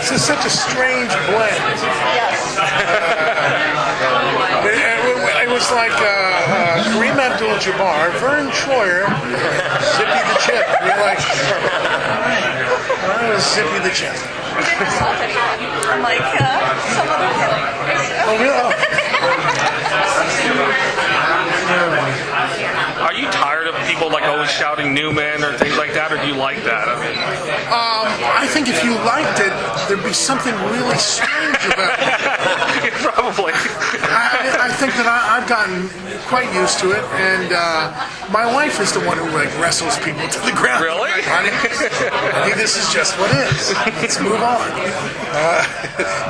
This is such a strange blend. It was like Kareem Abdul-Jabbar, Vern Troyer, Zippy the Chip. You're like, I was Zippy the Chip. Unlike some other characters. Oh, really? Are you tired of people like always shouting Newman or things like that, or do you like that? I think if you liked it, there'd be something really strange about it. Probably. I think that I've gotten quite used to it, and my wife is the one who like wrestles people to the ground. Really? Like, honey, this is just what is. Let's move on.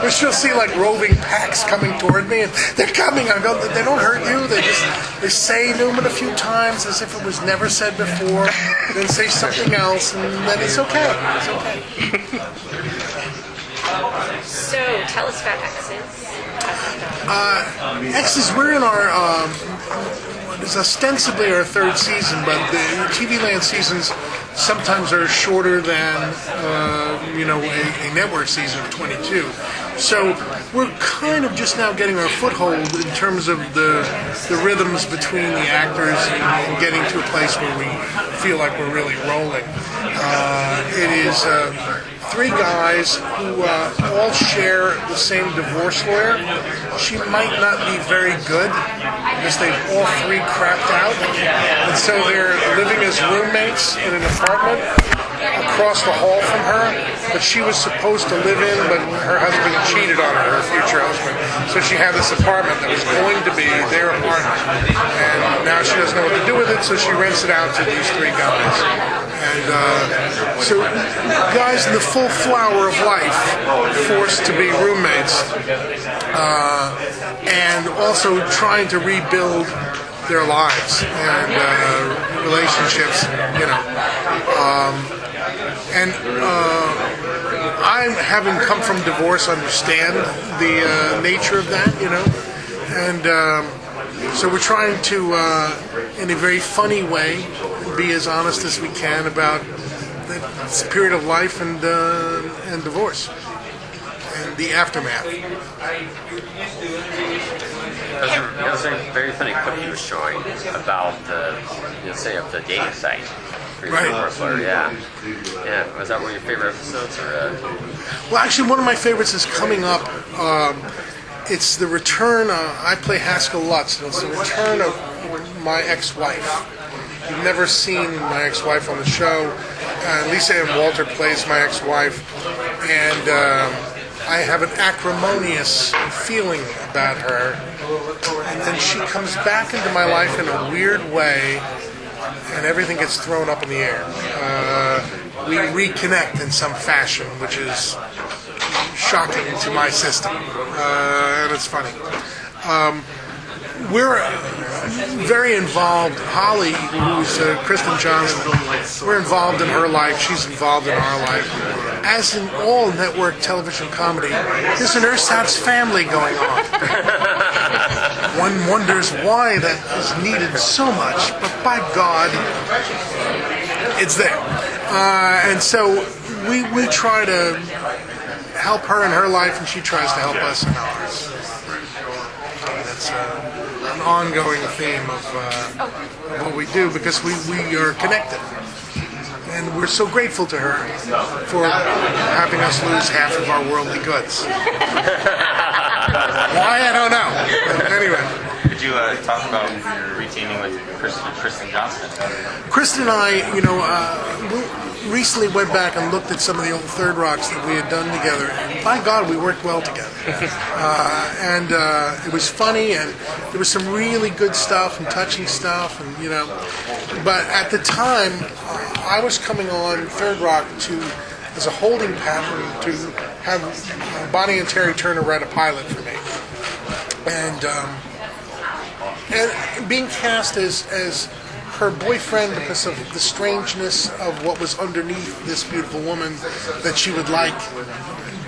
But she'll see like roving packs coming toward me, and they're coming. I go, they don't hurt you. They say Newman a few times as if it was never said before, then say something else, and then it's okay. It's okay. So, tell us about X's. X's, we're in our, it's ostensibly our third season, but the TV Land seasons sometimes are shorter than, a network season of 22. So we're kind of just now getting our foothold in terms of the rhythms between the actors and getting to a place where we feel like we're really rolling. It is three guys who all share the same divorce lawyer. She might not be very good because they've all three crapped out. And so they're living as roommates in an apartment across the hall from her, but she was supposed to live in, but her husband cheated on her future husband. So she had this apartment that was going to be their apartment. And now she doesn't know what to do with it, so she rents it out to these three guys. And so guys in the full flower of life, forced to be roommates, and also trying to rebuild their lives and relationships, I, having come from divorce, understand the nature of that, and so we're trying to, in a very funny way, be as honest as we can about this period of life and divorce and the aftermath. There was a very funny clip you were showing about of the dating site. Right. Yeah. Was that one of your favorite episodes? Well, actually, one of my favorites is coming up. It's the return. I play Haskell Lutz, and it's the return of my ex-wife. You've never seen my ex-wife on the show. Lisa Ann Walter plays my ex-wife, and I have an acrimonious feeling about her. And then she comes back into my life in a weird way, and everything gets thrown up in the air. We reconnect in some fashion, which is shocking to my system, and it's funny. We're very involved. Holly, who's Kristen Johnson, we're involved in her life. She's involved in our life. As in all network television comedy, there's an ersatz family going on. One wonders why that is needed so much, but by God, it's there. And so we try to help her in her life, and she tries to help us in ours. That's an ongoing theme of what we do, because we are connected. And we're so grateful to her for having us lose half of our worldly goods. Why, I don't know. But anyway. Could you talk about your reteaming with Kristen Johnson? Kristen and I, we recently went back and looked at some of the old Third Rocks that we had done together, and by God, we worked well together. And it was funny, and there was some really good stuff and touching stuff, and But at the time, I was coming on Third Rock as a holding pattern to have Bonnie and Terry Turner write a pilot for me, and being cast as her boyfriend because of the strangeness of what was underneath this beautiful woman, that she would like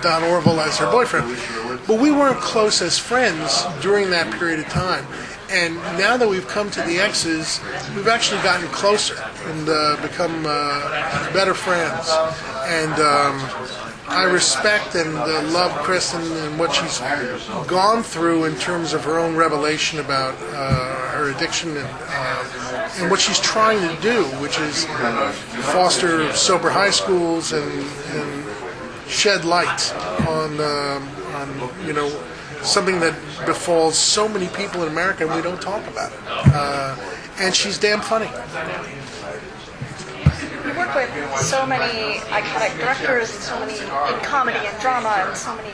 Don Orville as her boyfriend. But we weren't close as friends during that period of time. And now that we've come to the X's, we've actually gotten closer and become better friends. And I respect and love Kristen and what she's gone through in terms of her own revelation about her addiction and what she's trying to do, which is foster sober high schools and shed light on something that befalls so many people in America and we don't talk about it. And she's damn funny. You work with so many iconic directors and so many in comedy and drama and so many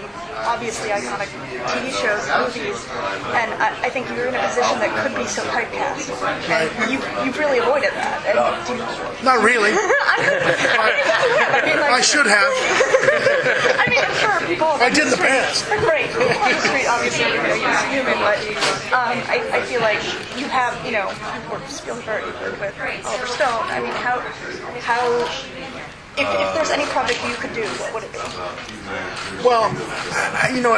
obviously iconic TV shows and movies, and I think you're in a position that could be so typecast, and you've really avoided that. And Not really. I mean, like, I should have. I mean, I'm sure people. I did in the past. Right. People on the street, obviously, you're human, but I feel like you have, you've worked with Spielberg, you've worked with Oliver Stone. I mean, how if there's any project you could do, what would it be? Well,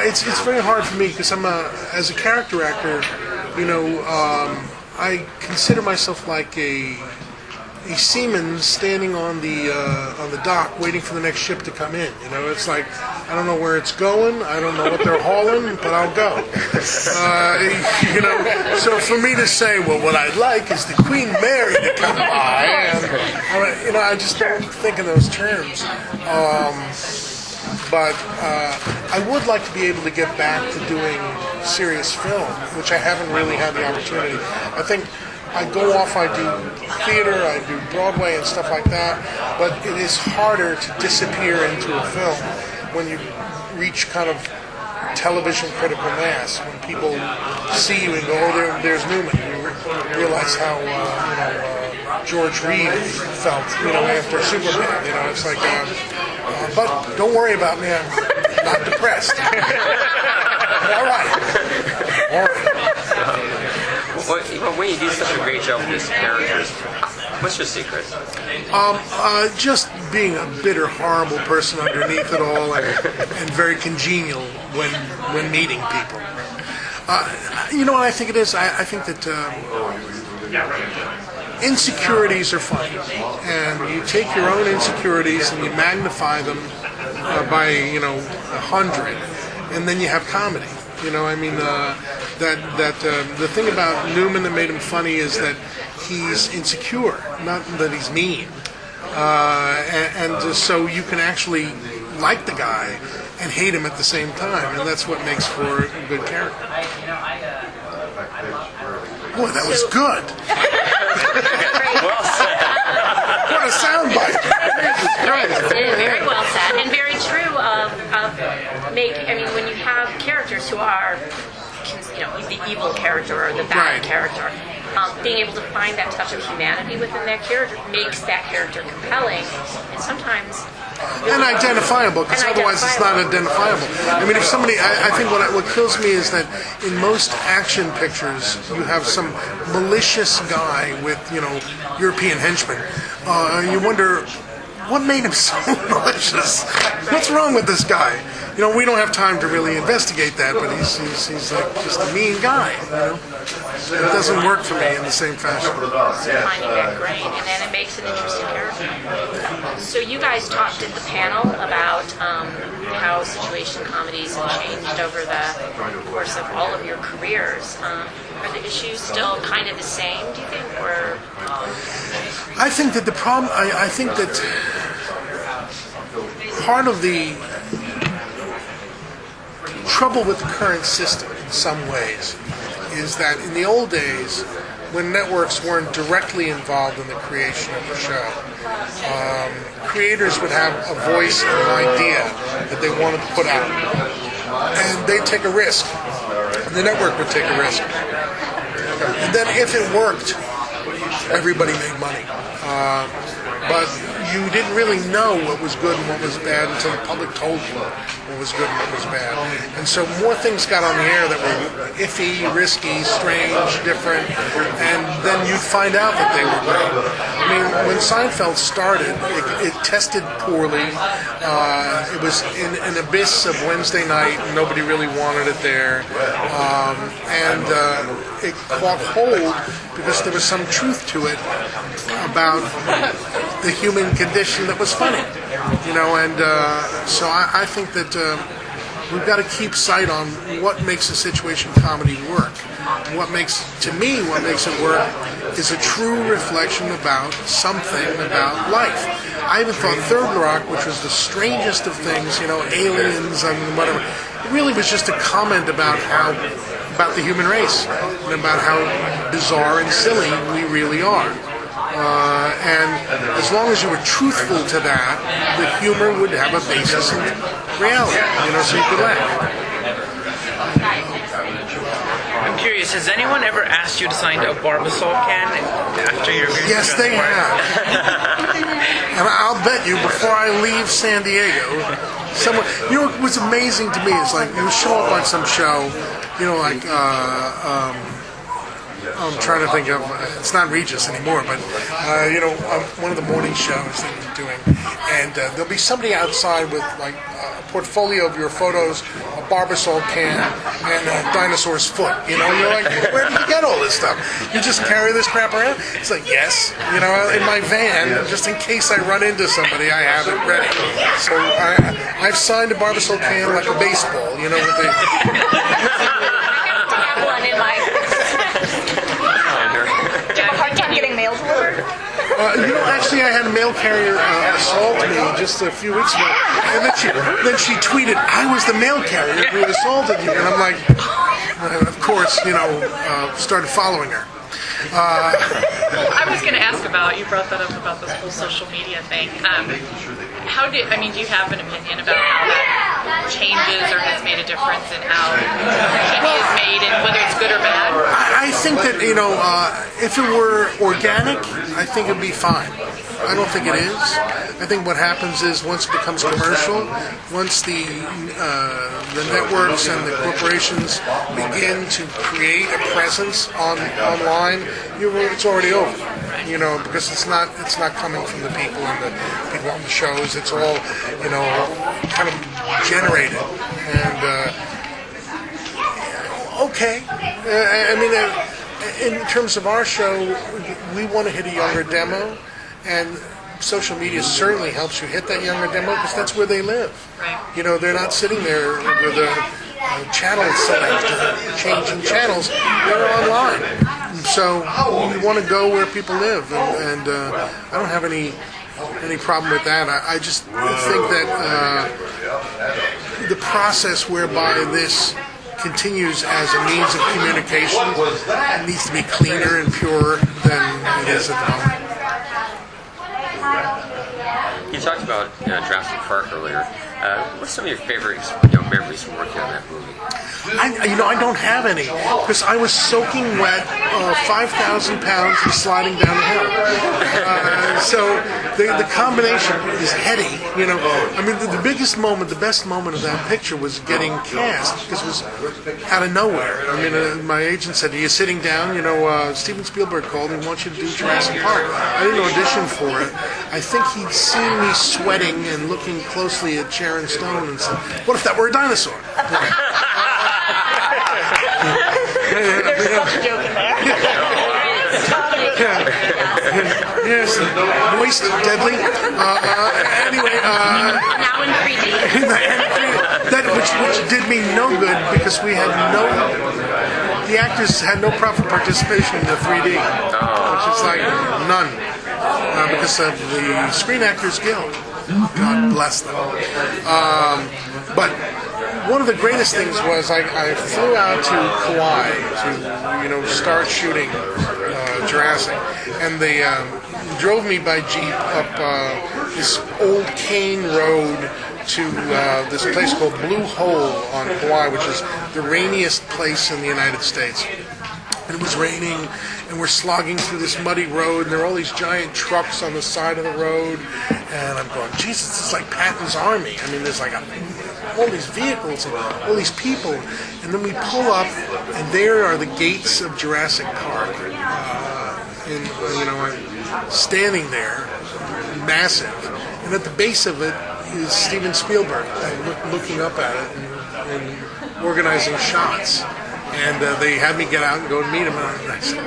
it's very hard for me because as a character actor, I consider myself like a seaman standing on the dock waiting for the next ship to come in. It's like I don't know where it's going, I don't know what they're hauling, but I'll go. So for me to say, well, what I'd like is the Queen Mary to come by, and I just don't think in those terms. But I would like to be able to get back to doing serious film, which I haven't really had the opportunity. I think I go off, I do theater, I do Broadway and stuff like that, but it is harder to disappear into a film when you reach kind of television critical mass, when people see you and go, oh, there's Newman. You realize how George Reed felt, after Superman. It's like, but don't worry about me, I'm not depressed. All right. When you do such a great job with these characters, what's your secret? Just being a bitter, horrible person underneath it all, and very congenial when meeting people. What I think it is? I think that insecurities are funny, and you take your own insecurities and you magnify them by 100, and then you have comedy. The thing about Newman that made him funny is that he's insecure, not that he's mean. And so you can actually like the guy and hate him at the same time, and that's what makes for a good character. Boy, that was good. Well said. What a soundbite. Very well said, and very true when you have characters who are, the evil character or the bad character, being able to find that touch of humanity within that character makes that character compelling, and sometimes and identifiable, because otherwise it's not identifiable. If somebody, I think what kills me is that in most action pictures you have some malicious guy with, European henchmen. You wonder, what made him so malicious? What's wrong with this guy? We don't have time to really investigate that, but he's like just a mean guy, It doesn't work for me in the same fashion. finding that grain, and then it makes an interesting character. So you guys talked at the panel about how situation comedies have changed over the course of all of your careers. Are the issues still kind of the same, do you think, or? I think that the problem, I think that part of the trouble with the current system in some ways is that in the old days, when networks weren't directly involved in the creation of the show, creators would have a voice and an idea that they wanted to put out, and they'd take a risk. The network would take a risk, and then if it worked, everybody made money. But you didn't really know what was good and what was bad until the public told you what was good and what was bad. And so more things got on the air that were iffy, risky, strange, different, and then you'd find out that they were great. When Seinfeld started, it tested poorly. It was in an abyss of Wednesday night, and nobody really wanted it there. And it caught hold because there was some truth to it about the human condition that was funny. you know, and so I think that we've got to keep sight on what makes a situation comedy work. What makes it work is a true reflection about something about life. I even thought Third Rock, which was the strangest of things, you know, aliens and whatever, it really was just a comment about the human race and about how bizarre and silly we really are. And as long as you were truthful to that, the humor would have a basis in reality, you know, so you could laugh. I'm curious, has anyone ever asked you to sign a Barbasol can after your music? Yes, they have. And I'll bet you, before I leave San Diego, someone, you know, what's amazing to me is like you show up on some show, you know, like I'm trying to think of, it's not Regis anymore, but you know, one of the morning shows that we're doing, and there'll be somebody outside with like a portfolio of your photos, a Barbasol can, and a dinosaur's foot. You know, you're like, where did you get all this stuff? You just carry this crap around? It's like, yes, you know, in my van, just in case I run into somebody, I have it ready. So I've signed a Barbasol can like a baseball, you know, with the. I have one in my. Do you have a hard time getting mail delivered? You know, actually, I had a mail carrier assault me just a few weeks ago, and then she tweeted, "I was the mail carrier who assaulted you," and I'm like, of course, you know, started following her. I was going to ask about, you brought that up about this whole social media thing. Do you have an opinion about how that changes or has made a difference in how TV is made and whether it's good or bad? I think that, you know, if it were organic, I think it'd be fine. I don't think it is. I think what happens is once it becomes commercial, once the networks and the corporations begin to create a presence online, it's already over. You know, because it's not coming from the people and the people on the shows. It's all, you know, kind of generated. And okay, I mean, in terms of our show, we want to hit a younger demo. And social media certainly helps you hit that younger demo because that's where they live. Right. You know, they're not sitting there with a channel select, changing channels. They're online. So we want to go where people live, and I don't have any problem with that. I just think that the process whereby this continues as a means of communication needs to be cleaner and purer than it is at the moment. You talked about Jurassic Park earlier. What's some of your favorite memories from working on that movie? I don't have any because I was soaking wet, 5,000 pounds and sliding down the hill. So the combination is heady. You know, I mean, the biggest moment, the best moment of that picture was getting cast because it was out of nowhere. I mean, my agent said, "Are you sitting down?" You know, Steven Spielberg called and wants you to do Jurassic Park. I didn't audition for it. I think he'd seen me sweating and looking closely at Sharon Stone and said, "What if that were a dinosaur?" Joking there. Yes, moist, deadly. Anyway, Now in 3D. that which did me no good because the actors had no proper participation in the 3D, which is like none, because of the Screen Actors Guild. God bless them. But one of the greatest things was I flew out to Kauai to start shooting Jurassic, and they drove me by jeep up this old cane road to this place called Blue Hole on Kauai, which is the rainiest place in the United States. And it was raining, and we're slogging through this muddy road, and there are all these giant trucks on the side of the road, and I'm going, Jesus, this is like Patton's Army. I mean, there's like all these vehicles and all these people, and then we pull up, and there are the gates of Jurassic Park. And I'm standing there, massive, and at the base of it is Steven Spielberg looking up at it and organizing shots. And they had me get out and go and meet him, and I said,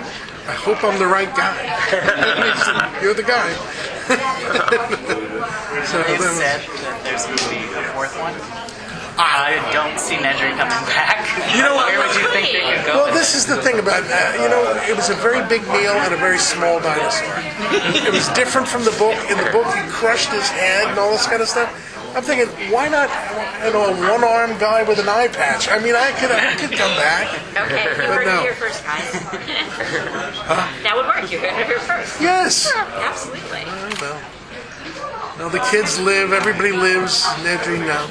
I hope I'm the right guy. He said, you're the guy. So then there's going to be a fourth one. I don't see Nedry coming back. You know what? Where would you think they could go? Well, this is the thing about it was a very big meal and a very small dinosaur. It was different from the book. In the book, he crushed his head and all this kind of stuff. I'm thinking, why not, a one-armed guy with an eye patch? I mean, I could come back. Okay, you But heard no. it here first, guys. That would work. You heard it here first. Yes. Absolutely. Well, no, the kids live. Everybody lives. Nedry, no.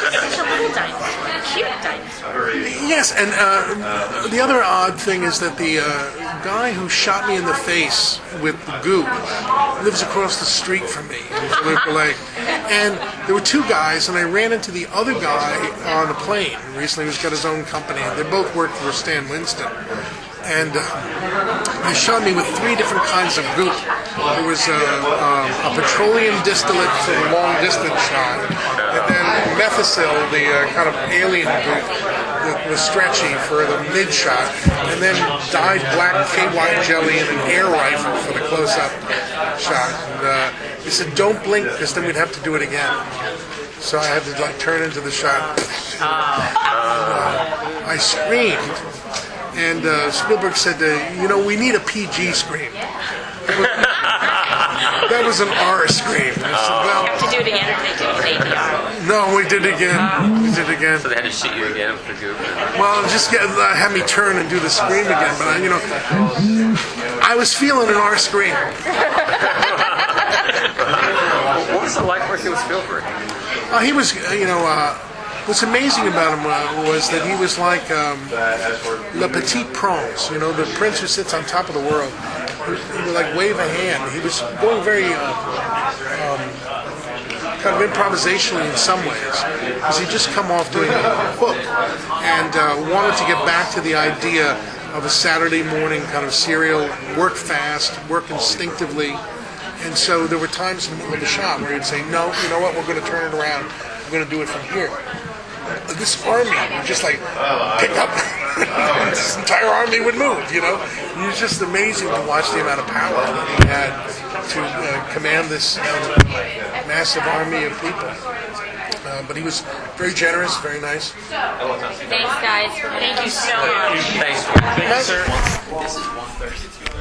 Such a little dinosaur. Cute dinosaur. Yes, and the other odd thing is that the guy who shot me in the face with the goop lives across the street from me in Felipe Lake. And there were two guys, and I ran into the other guy on a plane recently who's got his own company. They both work for Stan Winston. And they shot me with three different kinds of goop. There was a petroleum distillate for the long distance shot, and then methicil, the kind of alien goop that was stretchy for the mid shot, and then dyed black KY jelly in an air rifle for the close up shot. And he said, "Don't blink, because then we'd have to do it again." So I had to turn into the shot. I screamed. And Spielberg said, we need a PG scream. That was an R scream. I said, You have to do it again, or they do it in ADR. no, we did it again. We did it again. So they had to shoot you again with the goop. Well, just have me turn and do the scream again. But I was feeling an R scream. What was it like working with Spielberg? He was, what's amazing about him was that he was like Le Petit Prince, the prince who sits on top of the world. He would like wave a hand. He was going very kind of improvisationally in some ways, because he'd just come off doing Hook and wanted to get back to the idea of a Saturday morning kind of serial, work fast, work instinctively. And so there were times in the middle of the shot where he'd say, "No, you know what? We're going to turn it around. We're going to do it from here." This army would just like pick up. This entire army would move. It was just amazing to watch the amount of power that he had to command this massive army of people. But he was very generous, very nice. Thanks, guys. Thank you so much. Thanks. Thank you, sir. This is 132.